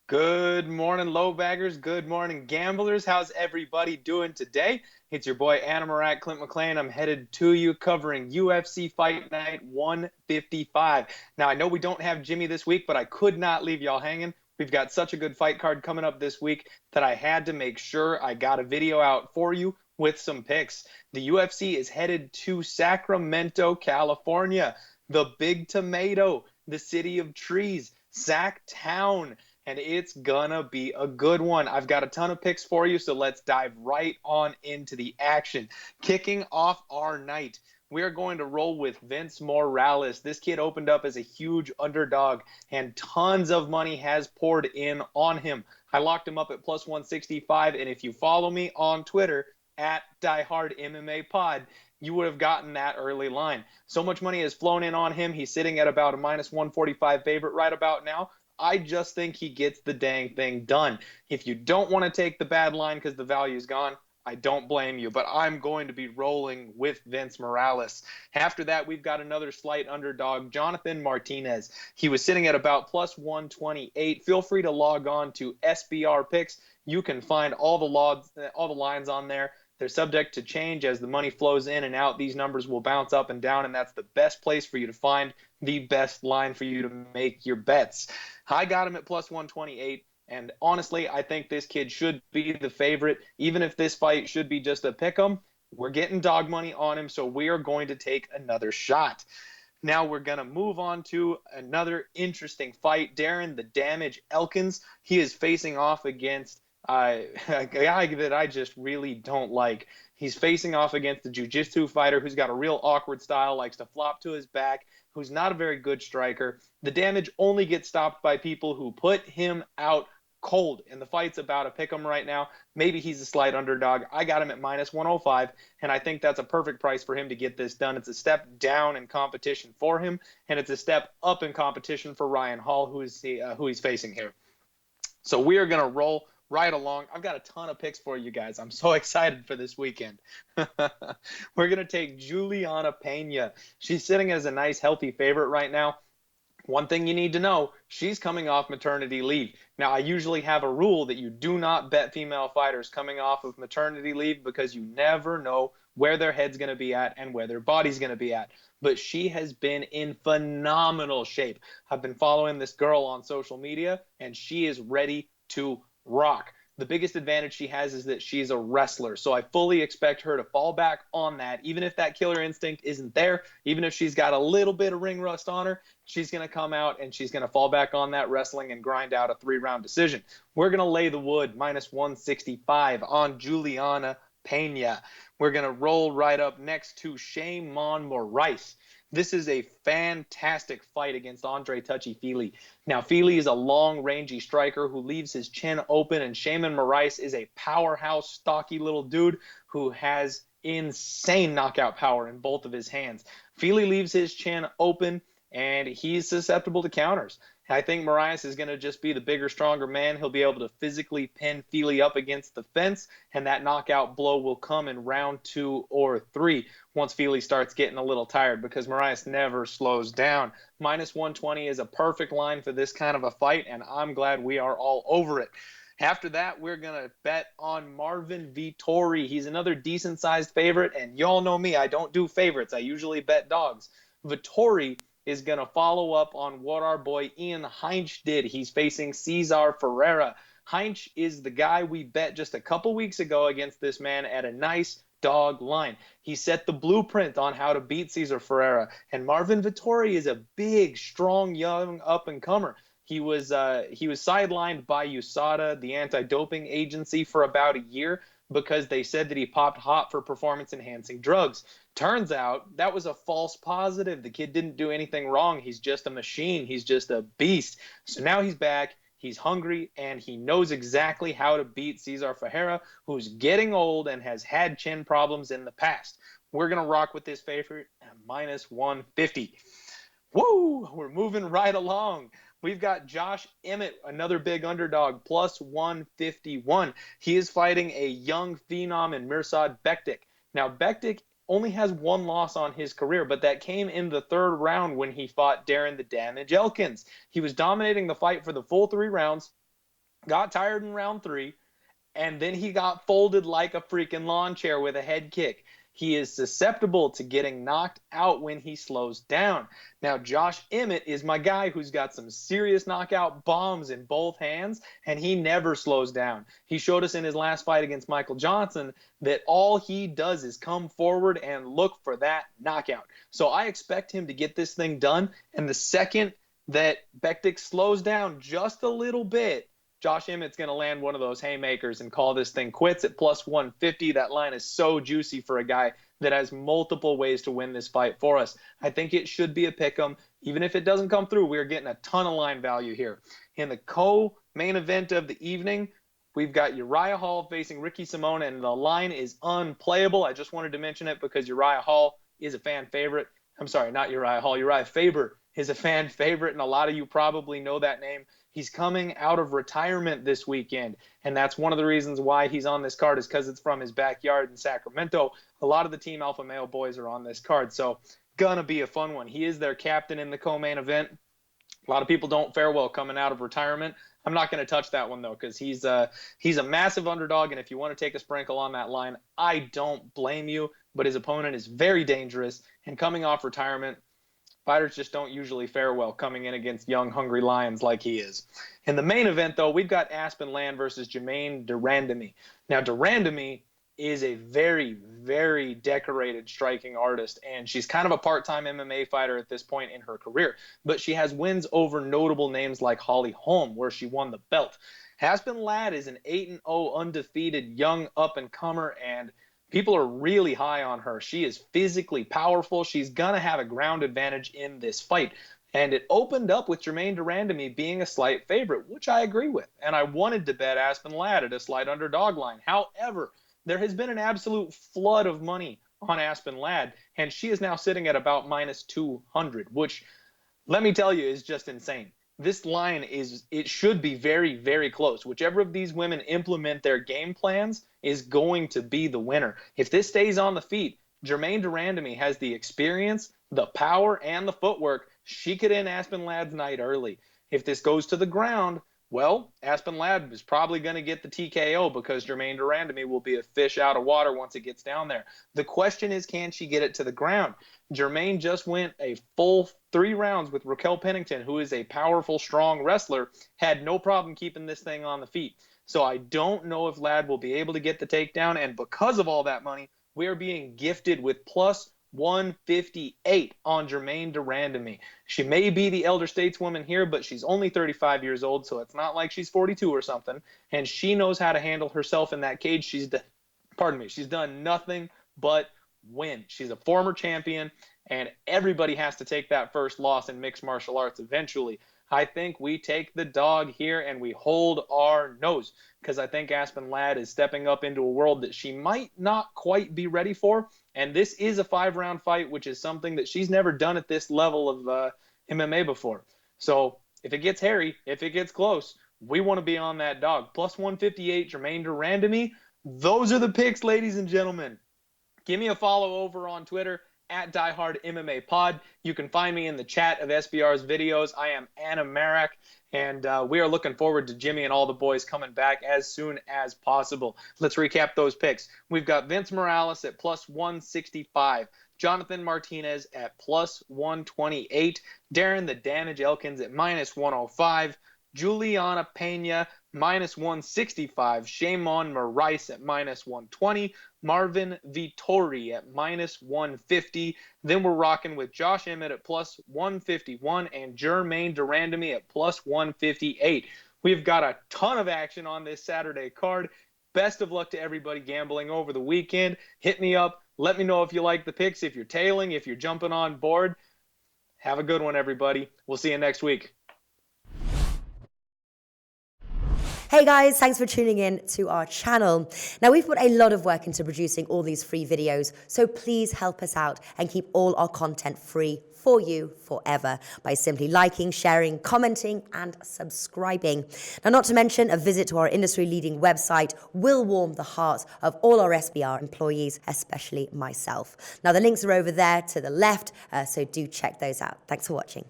Good morning, low baggers. Good morning, gamblers. How's everybody doing today? It's your boy Animarak, Clint McLean. I'm headed to you covering UFC Fight Night 155. Now, I know we don't have Jimmy this week, but I could not leave y'all hanging. We've got such a good fight card coming up this week that I had to make sure I got a video out for you with some picks. The UFC is headed to Sacramento, California, the Big Tomato, the city of trees, Sac Town, and it's gonna be a good one. I've got a ton of picks for you, so let's dive right on into the action. Kicking off our night, we are going to roll with Vince Morales. This kid opened up as a huge underdog, and tons of money has poured in on him. I locked him up at plus 165, and if you follow me on Twitter at DieHardMMAPod, you would have gotten that early line. So much money has flown in on him. He's sitting at about a minus 145 favorite right about now. I just think he gets the dang thing done. If you don't want to take the bad line because the value's gone, I don't blame you, but I'm going to be rolling with Vince Morales. After that, we've got another slight underdog, Jonathan Martinez. He was sitting at about plus 128. Feel free to log on to SBR Picks. You can find all the lines on there. They're subject to change as the money flows in and out. These numbers will bounce up and down, and that's the best place for you to find the best line for you to make your bets. I got him at plus 128. And honestly, I think this kid should be the favorite. Even if this fight should be just a pick 'em, we're getting dog money on him, so we are going to take another shot. Now we're going to move on to another interesting fight. Darren the Damage Elkins, he is facing off against a guy that I just really don't like. He's facing off against a jiu-jitsu fighter who's got a real awkward style, likes to flop to his back, who's not a very good striker. The Damage only gets stopped by people who put him out cold, and the fight's about a pick 'em right now. Maybe he's a slight underdog. I got him at minus 105, and I think that's a perfect price for him to get this done. It's a step down in competition for him, and it's a step up in competition for Ryan Hall, who he's facing here. So we are going to roll right along. I've got a ton of picks for you guys. I'm so excited for this weekend. We're going to take Juliana Pena. She's sitting as a nice, healthy favorite right now. One thing you need to know, she's coming off maternity leave. Now, I usually have a rule that you do not bet female fighters coming off of maternity leave because you never know where their head's going to be at and where their body's going to be at. But she has been in phenomenal shape. I've been following this girl on social media, and she is ready to rock. The biggest advantage she has is that she's a wrestler. So I fully expect her to fall back on that. Even if that killer instinct isn't there, even if she's got a little bit of ring rust on her, she's going to come out and she's going to fall back on that wrestling and grind out a 3-round decision. We're going to lay the wood minus 165 on Juliana Pena. We're going to roll right up next to Simone Moraes. This is a fantastic fight against Andre Touchy Fili. Now, Fili is a long, rangy striker who leaves his chin open, and Simone Moraes is a powerhouse, stocky little dude who has insane knockout power in both of his hands. Fili leaves his chin open, and he's susceptible to counters. I think Moraes is going to just be the bigger, stronger man. He'll be able to physically pin Fili up against the fence, and that knockout blow will come in round 2 or 3 once Fili starts getting a little tired, because Moraes never slows down. Minus 120 is a perfect line for this kind of a fight, and I'm glad we are all over it. After that, we're going to bet on Marvin Vittori. He's another decent-sized favorite, and y'all know me. I don't do favorites. I usually bet dogs. Vittori is going to follow up on what our boy Ian Heinch did. He's facing Cesar Ferrara. Heinch is the guy we bet just a couple weeks ago against this man at a nice dog line. He set the blueprint on how to beat Cesar Ferrara. And Marvin Vittori is a big, strong, young up-and-comer. He was sidelined by USADA, the anti-doping agency, for about a year because they said that he popped hot for performance-enhancing drugs. Turns out that was a false positive. The kid didn't do anything wrong. He's just a machine. He's just a beast. So now he's back. He's hungry, and he knows exactly how to beat Cesar Ferrara, who's getting old and has had chin problems in the past. We're going to rock with this favorite at minus 150. Woo! We're moving right along. We've got Josh Emmitt, another big underdog, plus 151. He is fighting a young phenom in Mirsad Bektic. Now, Bektic only has one loss on his career, but that came in the 3rd round when he fought Darren the Damage Elkins. He was dominating the fight for the full 3 rounds, got tired in round 3, and then he got folded like a freaking lawn chair with a head kick. He is susceptible to getting knocked out when he slows down. Now, Josh Emmitt is my guy who's got some serious knockout bombs in both hands, and he never slows down. He showed us in his last fight against Michael Johnson that all he does is come forward and look for that knockout. So I expect him to get this thing done, and the second that Beck slows down just a little bit, Josh Emmett's going to land one of those haymakers and call this thing quits at plus 150. That line is so juicy for a guy that has multiple ways to win this fight for us. I think it should be a pick 'em. Even if it doesn't come through, we're getting a ton of line value here. In the co-main event of the evening, we've got Uriah Hall facing Ricky Simone, and the line is unplayable. I just wanted to mention it because Uriah Hall is a fan favorite. I'm sorry, not Uriah Hall. Uriah Faber is a fan favorite, and a lot of you probably know that name. He's coming out of retirement this weekend, and that's one of the reasons why he's on this card is because it's from his backyard in Sacramento. A lot of the Team Alpha Male boys are on this card, so gonna be a fun one. He is their captain in the co-main event. A lot of people don't fare well coming out of retirement. I'm not going to touch that one, though, because he's a massive underdog, and if you want to take a sprinkle on that line, I don't blame you, but his opponent is very dangerous, and coming off retirement, fighters just don't usually fare well coming in against young, hungry lions like he is. In the main event, though, we've got Aspen Ladd versus Jermaine de Randamie. Now, de Randamie is a very, very decorated striking artist, and she's kind of a part-time MMA fighter at this point in her career. But she has wins over notable names like Holly Holm, where she won the belt. Aspen Ladd is an 8-0 undefeated young up-and-comer, and people are really high on her. She is physically powerful. She's going to have a ground advantage in this fight. And it opened up with Jermaine de Randamie being a slight favorite, which I agree with. And I wanted to bet Aspen Ladd at a slight underdog line. However, there has been an absolute flood of money on Aspen Ladd, and she is now sitting at about minus 200, which, let me tell you, is just insane. This line it should be very, very close. Whichever of these women implement their game plans is going to be the winner. If this stays on the feet, Jermaine de Randamie has the experience, the power, and the footwork. She could end Aspen Ladd's night early. If this goes to the ground, well, Aspen Ladd is probably going to get the TKO because Jermaine de Randamie will be a fish out of water once it gets down there. The question is, can she get it to the ground? Jermaine just went a full 3 rounds with Raquel Pennington, who is a powerful, strong wrestler, had no problem keeping this thing on the feet. So I don't know if Ladd will be able to get the takedown, and because of all that money, we are being gifted with plus 158 on Jermaine de Randamie. She may be the elder stateswoman here, but she's only 35 years old, so it's not like she's 42 or something. And she knows how to handle herself in that cage. She's done nothing but win. She's a former champion, and everybody has to take that first loss in mixed martial arts eventually. I think we take the dog here and we hold our nose because I think Aspen Ladd is stepping up into a world that she might not quite be ready for. And this is a 5-round fight, which is something that she's never done at this level of MMA before. So if it gets hairy, if it gets close, we want to be on that dog. Plus 158, Jermaine de Randamie. Those are the picks, ladies and gentlemen. Give me a follow over on Twitter at Diehard MMA Pod. You can find me in the chat of SBR's videos. I am Animarak, and we are looking forward to Jimmy and all the boys coming back as soon as possible. Let's recap those picks. We've got Vince Morales at plus 165, Jonathan Martinez at plus 128, Darren the Damage Elkins at minus 105, Juliana Pena minus 165, Shimon Moraes at minus 120, Marvin Vittori at minus 150. Then we're rocking with Josh Emmitt at plus 151 and Jermaine de Randamie at plus 158. We've got a ton of action on this Saturday card. Best of luck to everybody gambling over the weekend. Hit me up. Let me know if you like the picks, if you're tailing, if you're jumping on board. Have a good one, everybody. We'll see you next week. Hey guys, thanks for tuning in to our channel. Now we've put a lot of work into producing all these free videos, so please help us out and keep all our content free for you forever by simply liking, sharing, commenting, and subscribing. Now, not to mention, a visit to our industry-leading website will warm the hearts of all our SBR employees, especially myself. Now, the links are over there to the left, so do check those out. Thanks for watching.